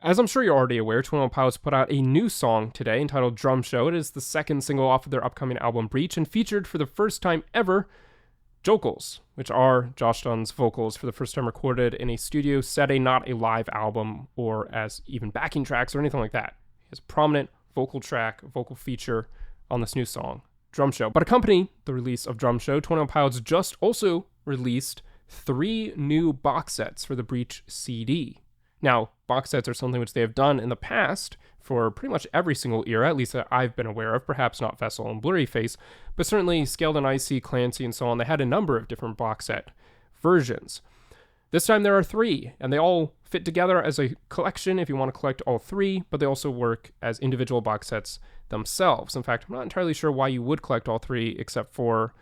As I'm sure you're already aware, 21 Pilots put out a new song today entitled Drum Show. It is the second single off of their upcoming album Breach and featured for the first time ever vocals, which are Josh Dunn's vocals for the first time recorded in a studio setting, not a live album or as even backing tracks or anything like that. He has a prominent vocal track, vocal feature on this new song, Drum Show. But accompanying the release of Drum Show, 21 Pilots just also released 3 new box sets for the Breach CD. Now, box sets are something which they have done in the past for pretty much every single era, at least that I've been aware of, perhaps not Vessel and Blurryface, but certainly Scaled and Icy, Clancy, and so on. They had a number of different box set versions. This time there are 3, and they all fit together as a collection if you want to collect all 3, but they also work as individual box sets themselves. In fact, I'm not entirely sure why you would collect all 3 except for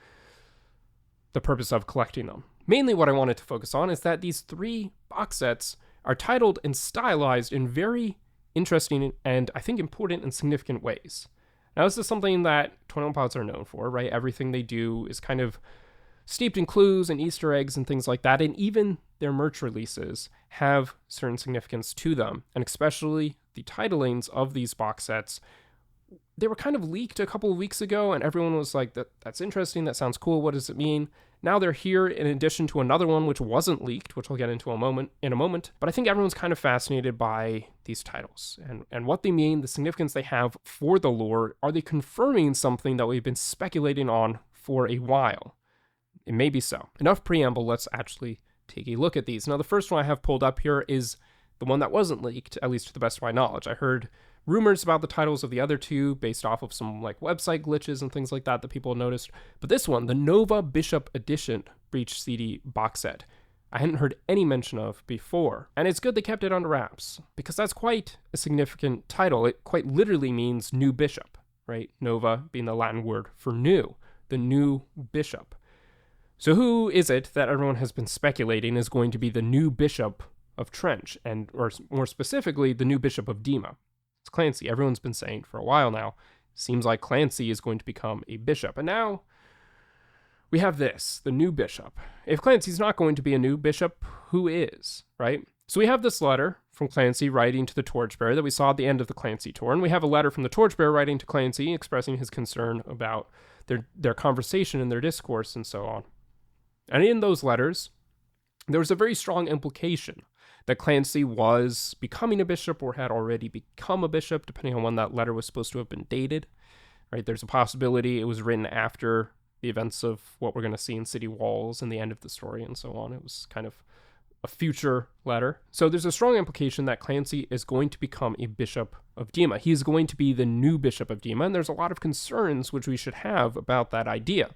the purpose of collecting them. Mainly what I wanted to focus on is that these 3 box sets are titled and stylized in very interesting and I think important and significant ways. Now, this is something that 21 Pilots are known for, right? Everything they do is kind of steeped in clues and Easter eggs and things like that, and even their merch releases have certain significance to them, and especially the titlings of these box sets. They were kind of leaked a couple of weeks ago, and everyone was like, that's interesting, that sounds cool, what does it mean? Now they're here in addition to another one which wasn't leaked, which I'll get into in a moment. But I think everyone's kind of fascinated by these titles and what they mean, the significance they have for the lore. Are they confirming something that we've been speculating on for a while? It may be so. Enough preamble, let's actually take a look at these. Now, the first one I have pulled up here is the one that wasn't leaked, at least to the best of my knowledge. I heard rumors about the titles of the other 2 based off of some like website glitches and things like that people noticed. But this one, the Nova Bishop Edition Breach CD box set, I hadn't heard any mention of before. And it's good they kept it under wraps, because that's quite a significant title. It quite literally means new bishop, right? Nova being the Latin word for new, the new bishop. So who is it that everyone has been speculating is going to be the new bishop of Trench, and or more specifically, the new bishop of Dima? It's Clancy. Everyone's been saying for a while now, seems like Clancy is going to become a bishop. And now we have this, the new bishop. If Clancy's not going to be a new bishop, who is, right? So we have this letter from Clancy writing to the Torchbearer that we saw at the end of the Clancy tour. And we have a letter from the Torchbearer writing to Clancy expressing his concern about their conversation and their discourse and so on. And in those letters, there was a very strong implication that Clancy was becoming a bishop or had already become a bishop, depending on when that letter was supposed to have been dated, right? There's a possibility it was written after the events of what we're going to see in City Walls and the end of the story and so on. It was kind of a future letter. So there's a strong implication that Clancy is going to become a bishop of Dima. He's going to be the new bishop of Dima, and there's a lot of concerns which we should have about that idea.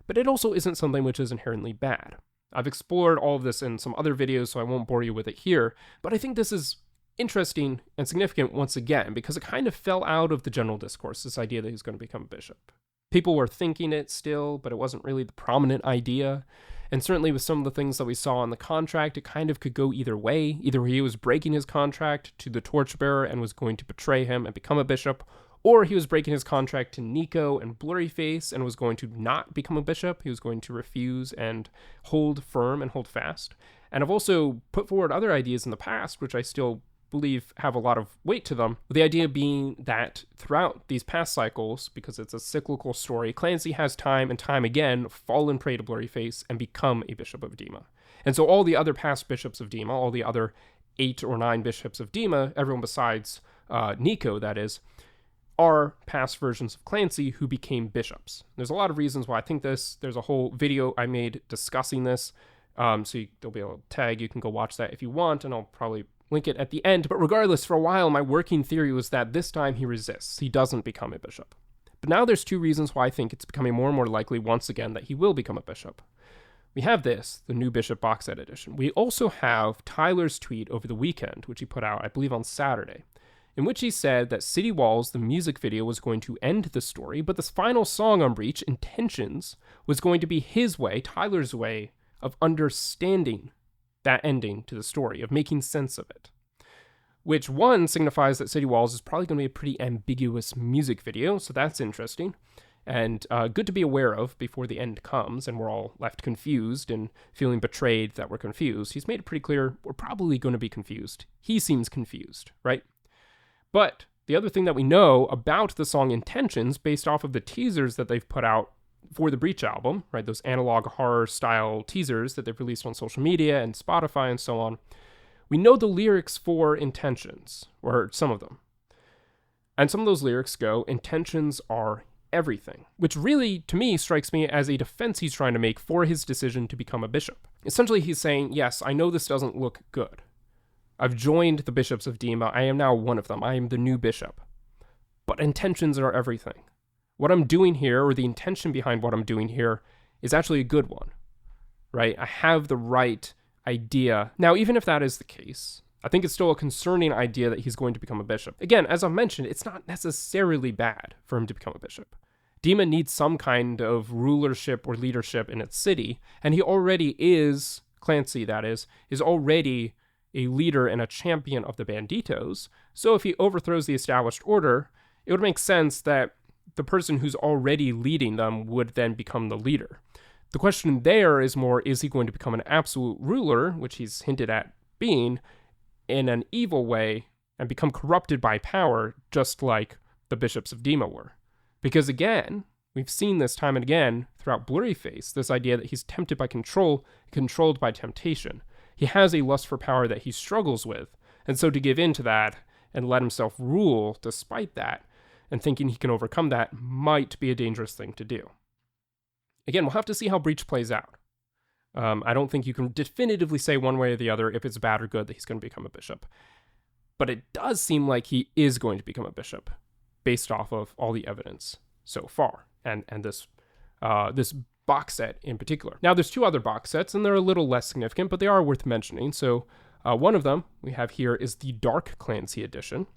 But it also isn't something which is inherently bad. I've explored all of this in some other videos, so I won't bore you with it here, but I think this is interesting and significant once again, because it kind of fell out of the general discourse, this idea that he's going to become a bishop. People were thinking it still, but it wasn't really the prominent idea, and certainly with some of the things that we saw in the contract, it kind of could go either way. Either he was breaking his contract to the Torchbearer and was going to betray him and become a bishop, or he was breaking his contract to Nico and Blurryface and was going to not become a bishop. He was going to refuse and hold firm and hold fast. And I've also put forward other ideas in the past, which I still believe have a lot of weight to them. The idea being that throughout these past cycles, because it's a cyclical story, Clancy has time and time again fallen prey to Blurryface and become a bishop of Dima. And so all the other past bishops of Dima, all the other 8 or 9 bishops of Dima, everyone besides Nico, that is, are past versions of Clancy who became bishops. There's a lot of reasons why I think this. There's a whole video I made discussing this, so there'll be a little tag. You can go watch that if you want, and I'll probably link it at the end. But regardless, for a while, my working theory was that this time he resists. He doesn't become a bishop. But now there's 2 reasons why I think it's becoming more and more likely once again that he will become a bishop. We have this, the new bishop box set edition. We also have Tyler's tweet over the weekend, which he put out, I believe, on Saturday, in which he said that City Walls, the music video, was going to end the story, but this final song on Breach, Intentions, was going to be his way, Tyler's way, of understanding that ending to the story, of making sense of it. Which, one, signifies that City Walls is probably going to be a pretty ambiguous music video, so that's interesting. and good to be aware of before the end comes and we're all left confused and feeling betrayed that we're confused. He's made it pretty clear we're probably going to be confused. He seems confused, right? But the other thing that we know about the song Intentions, based off of the teasers that they've put out for the Breach album, right, those analog horror style teasers that they've released on social media and Spotify and so on, we know the lyrics for Intentions, or some of them. And some of those lyrics go, intentions are everything, which really, to me, strikes me as a defense he's trying to make for his decision to become a bishop. Essentially, he's saying, yes, I know this doesn't look good. I've joined the bishops of Dima. I am now one of them. I am the new bishop. But intentions are everything. What I'm doing here, or the intention behind what I'm doing here, is actually a good one, right? I have the right idea. Now, even if that is the case, I think it's still a concerning idea that he's going to become a bishop. Again, as I mentioned, it's not necessarily bad for him to become a bishop. Dima needs some kind of rulership or leadership in its city, and he already is, Clancy that is already a leader and a champion of the Banditos. So if he overthrows the established order, it would make sense that the person who's already leading them would then become the leader. The question there is more, is he going to become an absolute ruler, which he's hinted at being, in an evil way, and become corrupted by power, just like the bishops of Dima were? Because again, we've seen this time and again throughout Blurryface, this idea that he's tempted by control, controlled by temptation. He has a lust for power that he struggles with, and so to give in to that and let himself rule despite that, and thinking he can overcome that, might be a dangerous thing to do. Again, we'll have to see how Breach plays out. I don't think you can definitively say one way or the other if it's bad or good that he's going to become a bishop. But it does seem like he is going to become a bishop, based off of all the evidence so far, and this box set in particular. Now, there's two other box sets, and they're a little less significant, but they are worth mentioning. So one of them we have here is the Dark Clancy edition,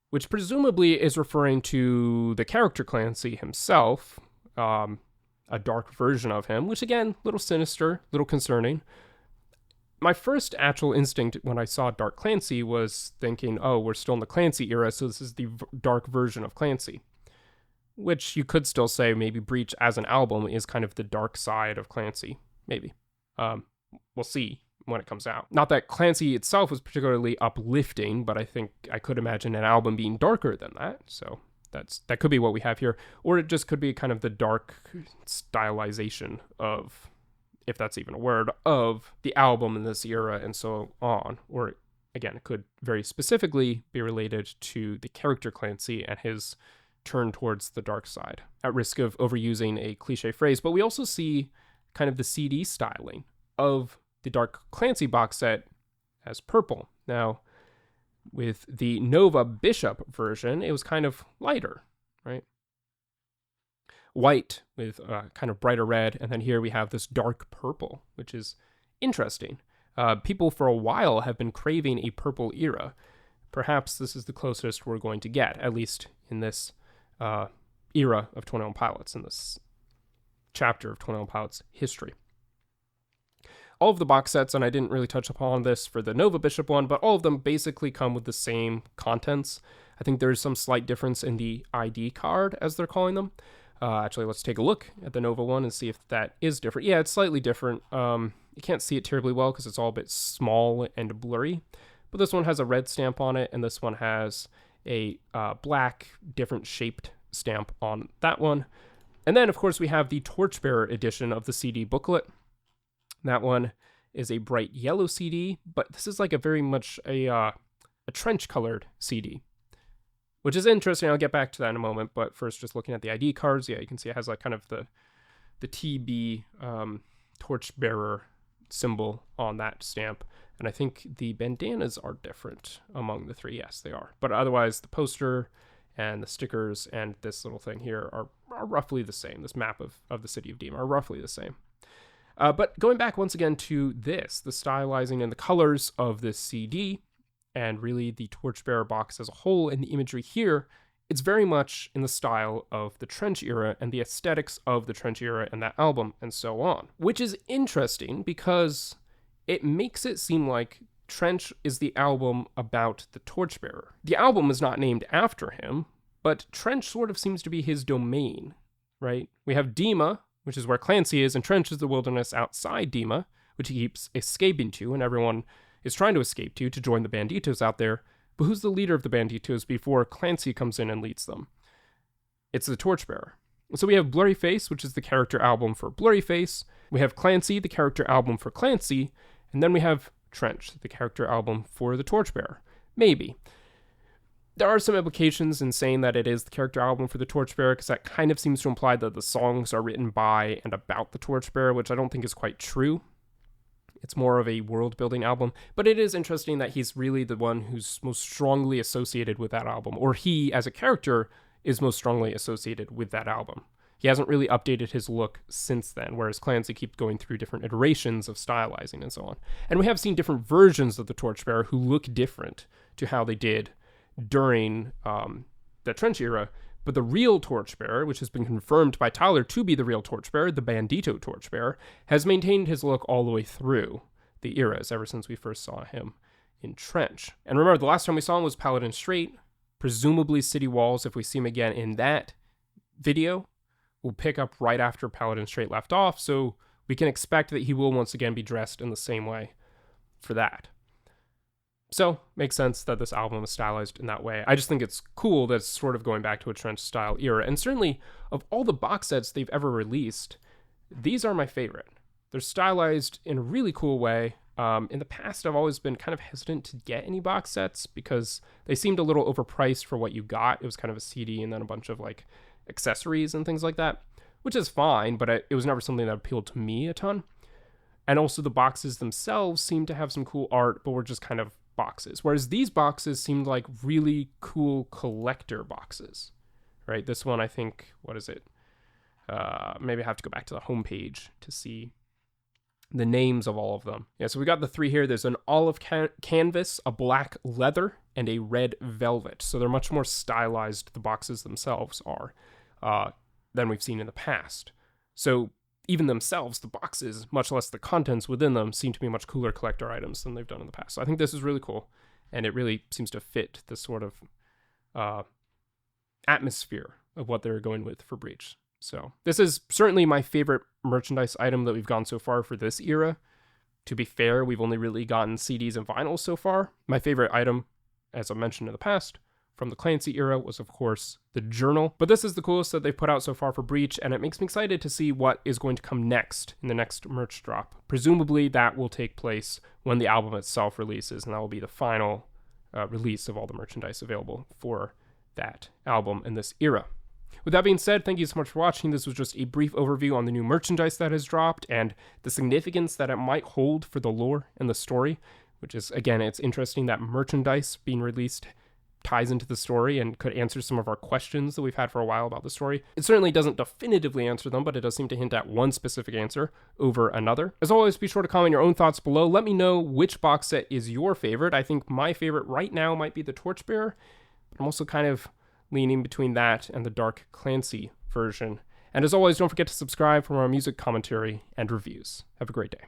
which presumably is referring to the character Clancy himself, a dark version of him, which again, a little sinister, a little concerning. My first actual instinct when I saw Dark Clancy was thinking, oh, we're still in the Clancy era, so this is the dark version of Clancy. Which you could still say maybe Breach as an album is kind of the dark side of Clancy. Maybe. We'll see when it comes out. Not that Clancy itself was particularly uplifting, but I think I could imagine an album being darker than that, so that could be what we have here. Or it just could be kind of the dark stylization of, if that's even a word, of the album in this era and so on. Or again, it could very specifically be related to the character Clancy and his turn towards the dark side, at risk of overusing a cliche phrase. But we also see kind of the CD styling of the Dark Clancy box set as purple. Now, with the Nova Bishop version, it was kind of lighter, right? White with kind of brighter red, and then here we have this dark purple, which is interesting. People for a while have been craving a purple era. Perhaps this is the closest we're going to get, at least in this era of 21 Pilots, in this chapter of 21 Pilots history. All of the box sets, and I didn't really touch upon this for the Nova Bishop one, but all of them basically come with the same contents. I think there's some slight difference in the ID card, as they're calling them. Actually, let's take a look at the Nova one and see if that is different. Yeah, it's slightly different. You can't see it terribly well because it's all a bit small and blurry. But this one has a red stamp on it, and this one has a black, different shaped stamp on that one. And then, of course, we have the Torchbearer edition of the CD booklet. That one is a bright yellow CD, but this is like a very much a trench-colored CD, which is interesting. I'll get back to that in a moment, but first, just looking at the ID cards, yeah, you can see it has like kind of the TB Torchbearer symbol on that stamp, and I think the bandanas are different among the three. Yes, they are, but otherwise, the poster and the stickers and this little thing here are roughly the same. This map of the city of Dima are roughly the same. But going back once again to this, the stylizing and the colors of this CD, and really the Torchbearer box as a whole, and the imagery here, it's very much in the style of the Trench era and the aesthetics of the Trench era and that album and so on. Which is interesting because it makes it seem like Trench is the album about the Torchbearer. The album is not named after him, but Trench sort of seems to be his domain, right? We have Dima, which is where Clancy is, and Trench is the wilderness outside Dima, which he keeps escaping to, and everyone is trying to escape to join the Banditos out there. But who's the leader of the Banditos before Clancy comes in and leads them? It's the Torchbearer. So we have Blurry Face, which is the character album for Blurry Face. We have Clancy, the character album for Clancy. And then we have Trench, the character album for the Torchbearer. Maybe. There are some implications in saying that it is the character album for the Torchbearer, because that kind of seems to imply that the songs are written by and about the Torchbearer, which I don't think is quite true. It's more of a world-building album, but it is interesting that he's really the one who's most strongly associated with that album, or he, as a character, is most strongly associated with that album. He hasn't really updated his look since then, whereas Clancy keeps going through different iterations of stylizing and so on. And we have seen different versions of the Torchbearer who look different to how they did during the Trench era, but the real Torchbearer, which has been confirmed by Tyler to be the real Torchbearer, the Bandito Torchbearer, has maintained his look all the way through the eras, ever since we first saw him in Trench. And remember, the last time we saw him was Paladin Strait, presumably City Walls. If we see him again in that video, we'll pick up right after Paladin Strait left off, so we can expect that he will once again be dressed in the same way for that. So, makes sense that this album is stylized in that way. I just think it's cool that it's sort of going back to a Trench style era. And certainly, of all the box sets they've ever released, these are my favorite. They're stylized in a really cool way. In the past, I've always been kind of hesitant to get any box sets because they seemed a little overpriced for what you got. It was kind of a CD and then a bunch of like accessories and things like that, which is fine, but it was never something that appealed to me a ton. And also the boxes themselves seemed to have some cool art, but were just kind of boxes, whereas these boxes seemed like really cool collector boxes, right? This one, I think, what is it? Maybe I have to go back to the homepage to see the names of all of them. Yeah, so we got the three here. There's an olive canvas, a black leather, and a red velvet. So they're much more stylized, the boxes themselves are, than we've seen in the past. So even themselves, the boxes, much less the contents within them, seem to be much cooler collector items than they've done in the past. So I think this is really cool, and it really seems to fit the sort of atmosphere of what they're going with for Breach. So this is certainly my favorite merchandise item that we've gone so far for this era. To be fair, we've only really gotten CDs and vinyls so far. My favorite item, as I mentioned in the past, from the Clancy era was, of course, the journal. But this is the coolest that they've put out so far for Breach, and it makes me excited to see what is going to come next in the next merch drop. Presumably, that will take place when the album itself releases, and that will be the final release of all the merchandise available for that album in this era. With that being said, thank you so much for watching. This was just a brief overview on the new merchandise that has dropped and the significance that it might hold for the lore and the story, which is, again, it's interesting that merchandise being released ties into the story and could answer some of our questions that we've had for a while about the story. It certainly doesn't definitively answer them, but it does seem to hint at one specific answer over another. As always, be sure to comment your own thoughts below. Let me know which box set is your favorite. I think my favorite right now might be the Torchbearer, but I'm also kind of leaning between that and the Dark Clancy version. And as always, don't forget to subscribe for more music commentary and reviews. Have a great day.